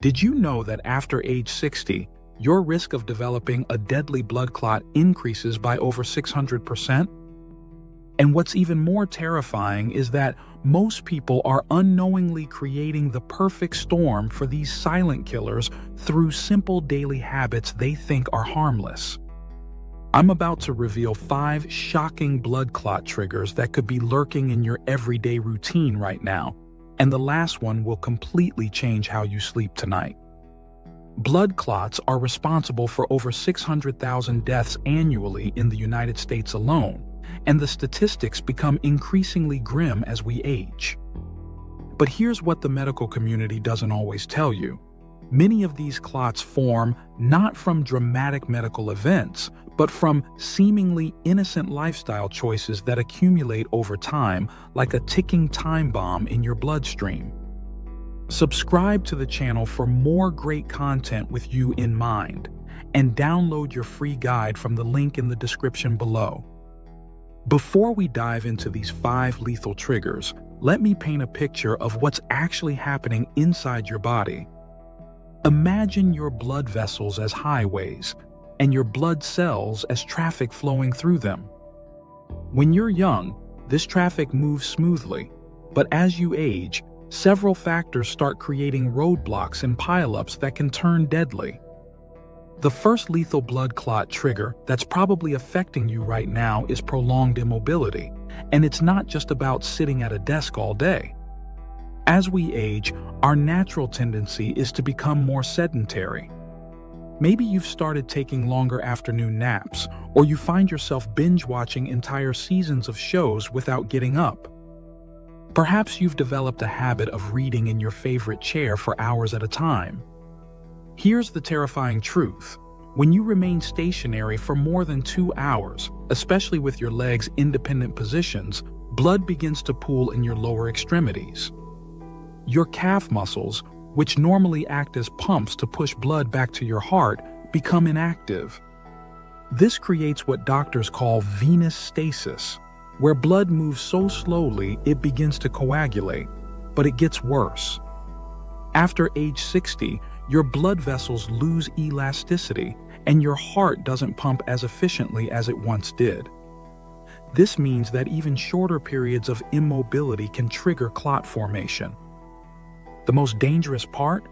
Did you know that after age 60, your risk of developing a deadly blood clot increases by over 600%? And what's even more terrifying is that most people are unknowingly creating the perfect storm for these silent killers through simple daily habits they think are harmless. I'm about to reveal 5 shocking blood clot triggers that could be lurking in your everyday routine right now, and the last one will completely change how you sleep tonight. Blood clots are responsible for over 600,000 deaths annually in the United States alone, and the statistics become increasingly grim as we age. But here's what the medical community doesn't always tell you. Many of these clots form not from dramatic medical events, but from seemingly innocent lifestyle choices that accumulate over time like a ticking time bomb in your bloodstream. Subscribe to the channel for more great content with you in mind, and download your free guide from the link in the description below. Before we dive into these 5 lethal triggers, let me paint a picture of what's actually happening inside your body. Imagine your blood vessels as highways, and your blood cells as traffic flowing through them. When you're young, this traffic moves smoothly, but as you age, several factors start creating roadblocks and pileups that can turn deadly. The first lethal blood clot trigger that's probably affecting you right now is prolonged immobility, and it's not just about sitting at a desk all day. As we age, our natural tendency is to become more sedentary. Maybe you've started taking longer afternoon naps, or you find yourself binge-watching entire seasons of shows without getting up. Perhaps you've developed a habit of reading in your favorite chair for hours at a time. Here's the terrifying truth. When you remain stationary for more than 2 hours, especially with your legs' independent positions, blood begins to pool in your lower extremities. Your calf muscles, which normally act as pumps to push blood back to your heart, become inactive. This creates what doctors call venous stasis, where blood moves so slowly it begins to coagulate, but it gets worse. After age 60, your blood vessels lose elasticity, and your heart doesn't pump as efficiently as it once did. This means that even shorter periods of immobility can trigger clot formation. The most dangerous part?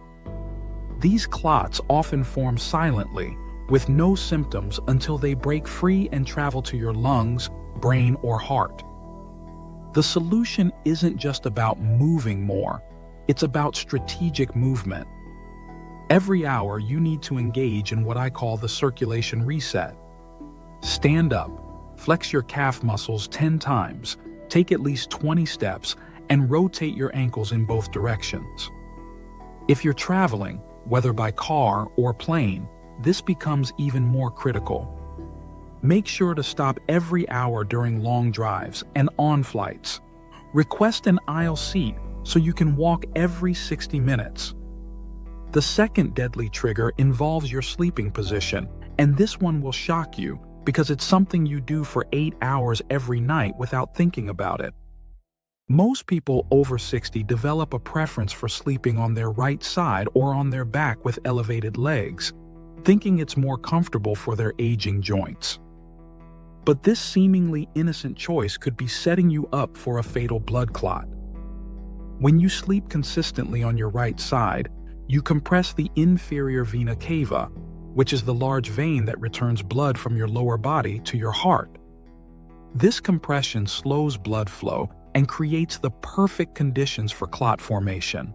These clots often form silently, with no symptoms until they break free and travel to your lungs, brain, or heart. The solution isn't just about moving more, it's about strategic movement. Every hour you need to engage in what I call the circulation reset. Stand up, flex your calf muscles 10 times, take at least 20 steps, and rotate your ankles in both directions. If you're traveling, whether by car or plane, this becomes even more critical. Make sure to stop every hour during long drives and on flights. Request an aisle seat so you can walk every 60 minutes. The second deadly trigger involves your sleeping position, and this one will shock you because it's something you do for 8 hours every night without thinking about it. Most people over 60 develop a preference for sleeping on their right side or on their back with elevated legs, thinking it's more comfortable for their aging joints. But this seemingly innocent choice could be setting you up for a fatal blood clot. When you sleep consistently on your right side, you compress the inferior vena cava, which is the large vein that returns blood from your lower body to your heart. This compression slows blood flow and creates the perfect conditions for clot formation.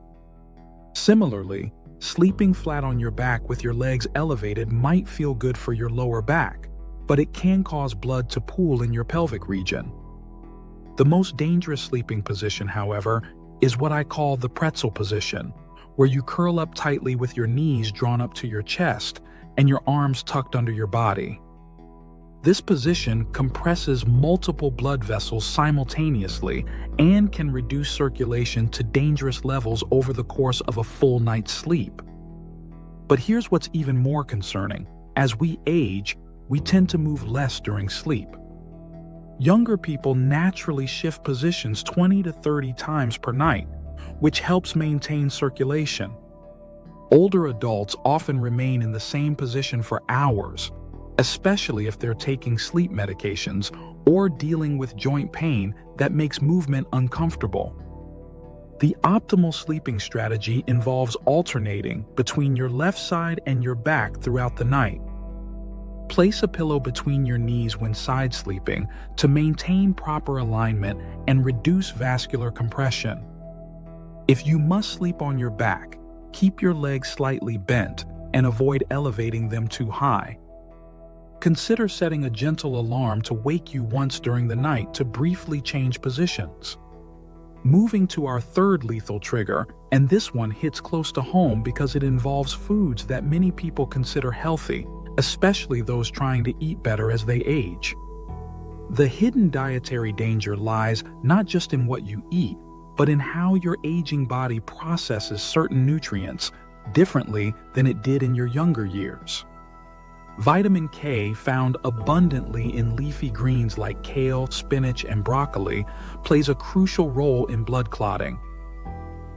Similarly, sleeping flat on your back with your legs elevated might feel good for your lower back, but it can cause blood to pool in your pelvic region. The most dangerous sleeping position, however, is what I call the pretzel position, where you curl up tightly with your knees drawn up to your chest and your arms tucked under your body. This position compresses multiple blood vessels simultaneously and can reduce circulation to dangerous levels over the course of a full night's sleep. But here's what's even more concerning. As we age, we tend to move less during sleep. Younger people naturally shift positions 20 to 30 times per night, which helps maintain circulation. Older adults often remain in the same position for hours, especially if they're taking sleep medications or dealing with joint pain that makes movement uncomfortable. The optimal sleeping strategy involves alternating between your left side and your back throughout the night. Place a pillow between your knees when side sleeping to maintain proper alignment and reduce vascular compression. If you must sleep on your back, keep your legs slightly bent and avoid elevating them too high. Consider setting a gentle alarm to wake you once during the night to briefly change positions. Moving to our third lethal trigger, and this one hits close to home because it involves foods that many people consider healthy, especially those trying to eat better as they age. The hidden dietary danger lies not just in what you eat, but in how your aging body processes certain nutrients differently than it did in your younger years. Vitamin K, found abundantly in leafy greens like kale, spinach, and broccoli, plays a crucial role in blood clotting.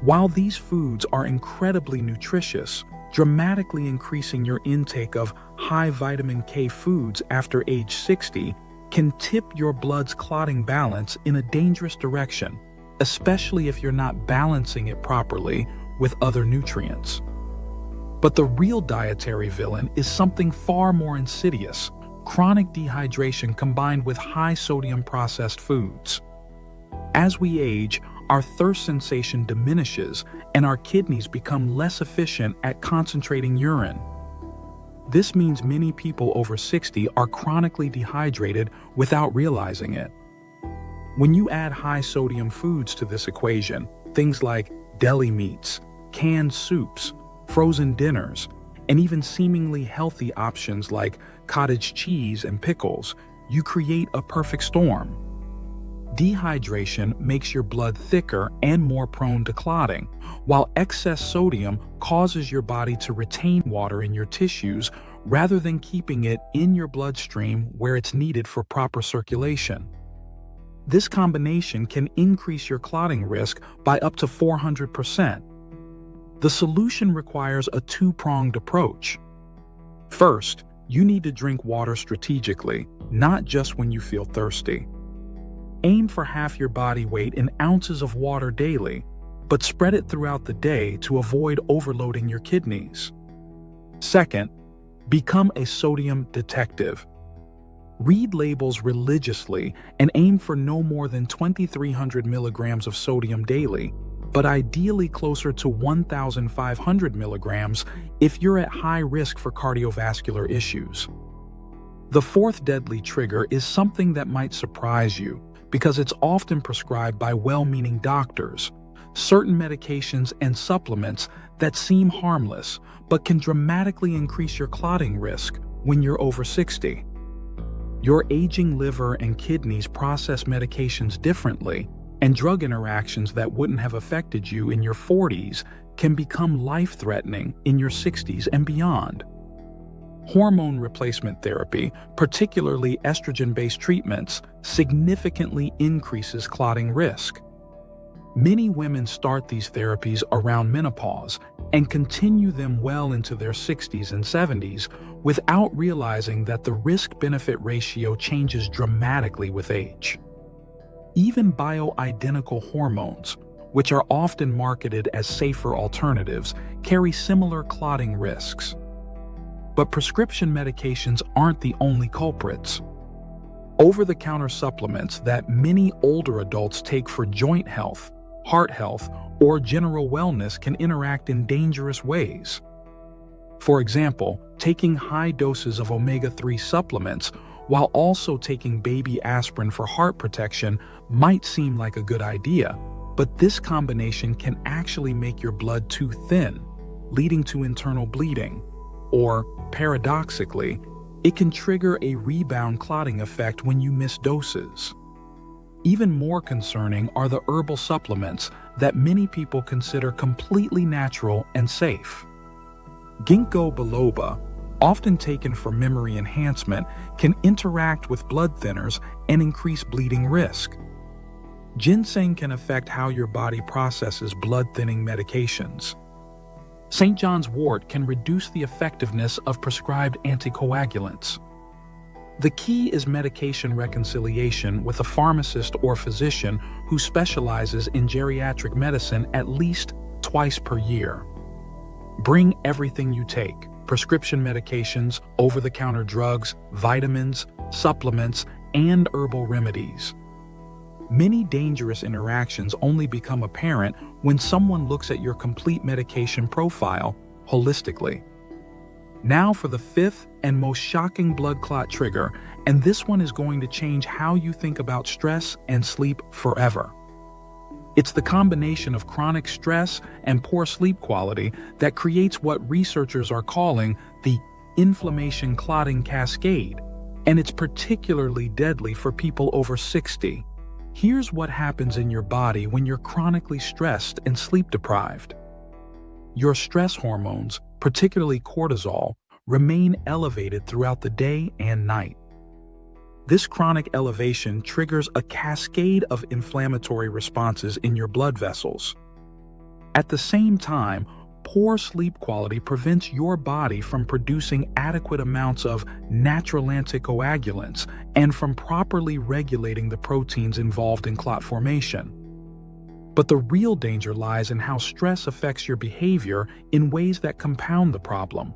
While these foods are incredibly nutritious, dramatically increasing your intake of high vitamin K foods after age 60 can tip your blood's clotting balance in a dangerous direction, especially if you're not balancing it properly with other nutrients. But the real dietary villain is something far more insidious: chronic dehydration combined with high-sodium processed foods. As we age, our thirst sensation diminishes and our kidneys become less efficient at concentrating urine. This means many people over 60 are chronically dehydrated without realizing it. When you add high-sodium foods to this equation, things like deli meats, canned soups, frozen dinners, and even seemingly healthy options like cottage cheese and pickles, you create a perfect storm. Dehydration makes your blood thicker and more prone to clotting, while excess sodium causes your body to retain water in your tissues rather than keeping it in your bloodstream where it's needed for proper circulation. This combination can increase your clotting risk by up to 400%. The solution requires a two-pronged approach. First, you need to drink water strategically, not just when you feel thirsty. Aim for half your body weight in ounces of water daily, but spread it throughout the day to avoid overloading your kidneys. Second, become a sodium detective. Read labels religiously and aim for no more than 2,300 milligrams of sodium daily, but ideally closer to 1,500 milligrams if you're at high risk for cardiovascular issues. The fourth deadly trigger is something that might surprise you because it's often prescribed by well-meaning doctors: certain medications and supplements that seem harmless but can dramatically increase your clotting risk when you're over 60. Your aging liver and kidneys process medications differently, and drug interactions that wouldn't have affected you in your 40s can become life-threatening in your 60s and beyond. Hormone replacement therapy, particularly estrogen-based treatments, significantly increases clotting risk. Many women start these therapies around menopause and continue them well into their 60s and 70s without realizing that the risk-benefit ratio changes dramatically with age. Even bioidentical hormones, which are often marketed as safer alternatives, carry similar clotting risks. But prescription medications aren't the only culprits. Over-the-counter supplements that many older adults take for joint health, heart health, or general wellness can interact in dangerous ways. For example, taking high doses of omega-3 supplements while also taking baby aspirin for heart protection might seem like a good idea, but this combination can actually make your blood too thin, leading to internal bleeding. Or, paradoxically, it can trigger a rebound clotting effect when you miss doses. Even more concerning are the herbal supplements that many people consider completely natural and safe. Ginkgo biloba, often taken for memory enhancement, can interact with blood thinners and increase bleeding risk. Ginseng can affect how your body processes blood-thinning medications. St. John's wort can reduce the effectiveness of prescribed anticoagulants. The key is medication reconciliation with a pharmacist or physician who specializes in geriatric medicine at least twice per year. Bring everything you take: prescription medications, over-the-counter drugs, vitamins, supplements, and herbal remedies. Many dangerous interactions only become apparent when someone looks at your complete medication profile holistically. Now for the fifth and most shocking blood clot trigger, and this one is going to change how you think about stress and sleep forever. It's the combination of chronic stress and poor sleep quality that creates what researchers are calling the inflammation clotting cascade, and it's particularly deadly for people over 60. Here's what happens in your body when you're chronically stressed and sleep deprived. Your stress hormones, particularly cortisol, remain elevated throughout the day and night. This chronic elevation triggers a cascade of inflammatory responses in your blood vessels. At the same time, poor sleep quality prevents your body from producing adequate amounts of natural anticoagulants and from properly regulating the proteins involved in clot formation. But the real danger lies in how stress affects your behavior in ways that compound the problem.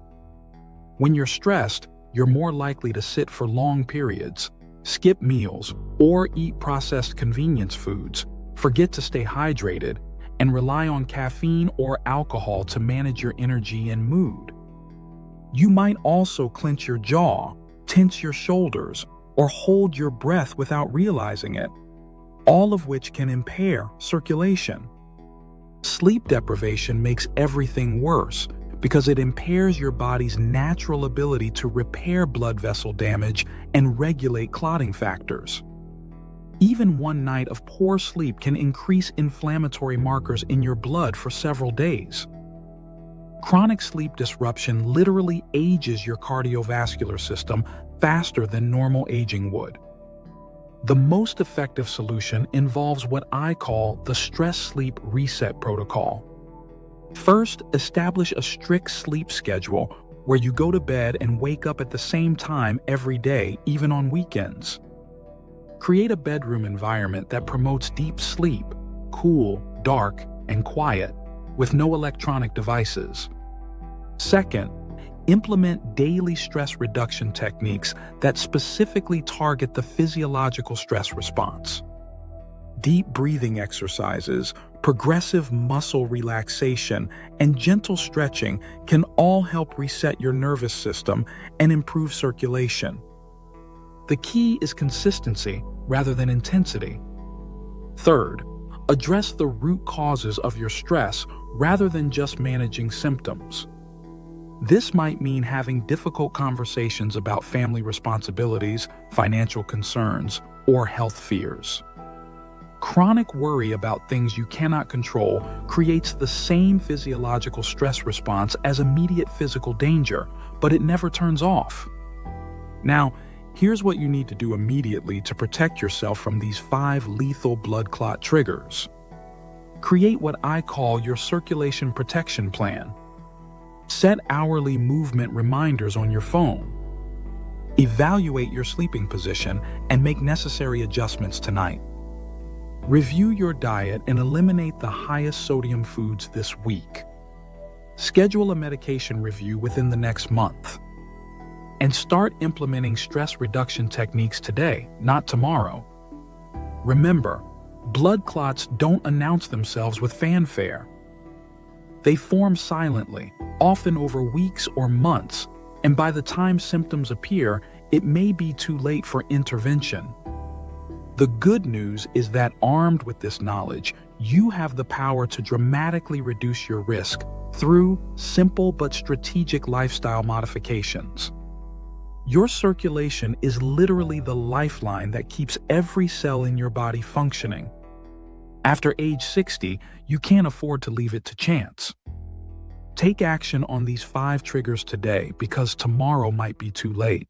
When you're stressed, you're more likely to sit for long periods, skip meals, or eat processed convenience foods, forget to stay hydrated, and rely on caffeine or alcohol to manage your energy and mood. You might also clench your jaw, tense your shoulders, or hold your breath without realizing it, all of which can impair circulation. Sleep deprivation makes everything worse because it impairs your body's natural ability to repair blood vessel damage and regulate clotting factors. Even one night of poor sleep can increase inflammatory markers in your blood for several days. Chronic sleep disruption literally ages your cardiovascular system faster than normal aging would. The most effective solution involves what I call the stress sleep reset protocol. First, establish a strict sleep schedule where you go to bed and wake up at the same time every day, even on weekends. Create a bedroom environment that promotes deep sleep, cool, dark, and quiet, with no electronic devices. Second, implement daily stress reduction techniques that specifically target the physiological stress response. Deep breathing exercises, progressive muscle relaxation, and gentle stretching can all help reset your nervous system and improve circulation. The key is consistency rather than intensity. Third, address the root causes of your stress rather than just managing symptoms. This might mean having difficult conversations about family responsibilities, financial concerns, or health fears. Chronic worry about things you cannot control creates the same physiological stress response as immediate physical danger, but it never turns off. Now, here's what you need to do immediately to protect yourself from these 5 lethal blood clot triggers. Create what I call your circulation protection plan. Set hourly movement reminders on your phone. Evaluate your sleeping position and make necessary adjustments tonight. Review your diet and eliminate the highest sodium foods this week. Schedule a medication review within the next month. And start implementing stress reduction techniques today, not tomorrow. Remember, blood clots don't announce themselves with fanfare. They form silently, often over weeks or months, and by the time symptoms appear, it may be too late for intervention. The good news is that armed with this knowledge, you have the power to dramatically reduce your risk through simple but strategic lifestyle modifications. Your circulation is literally the lifeline that keeps every cell in your body functioning. After age 60, you can't afford to leave it to chance. Take action on these 5 triggers today because tomorrow might be too late.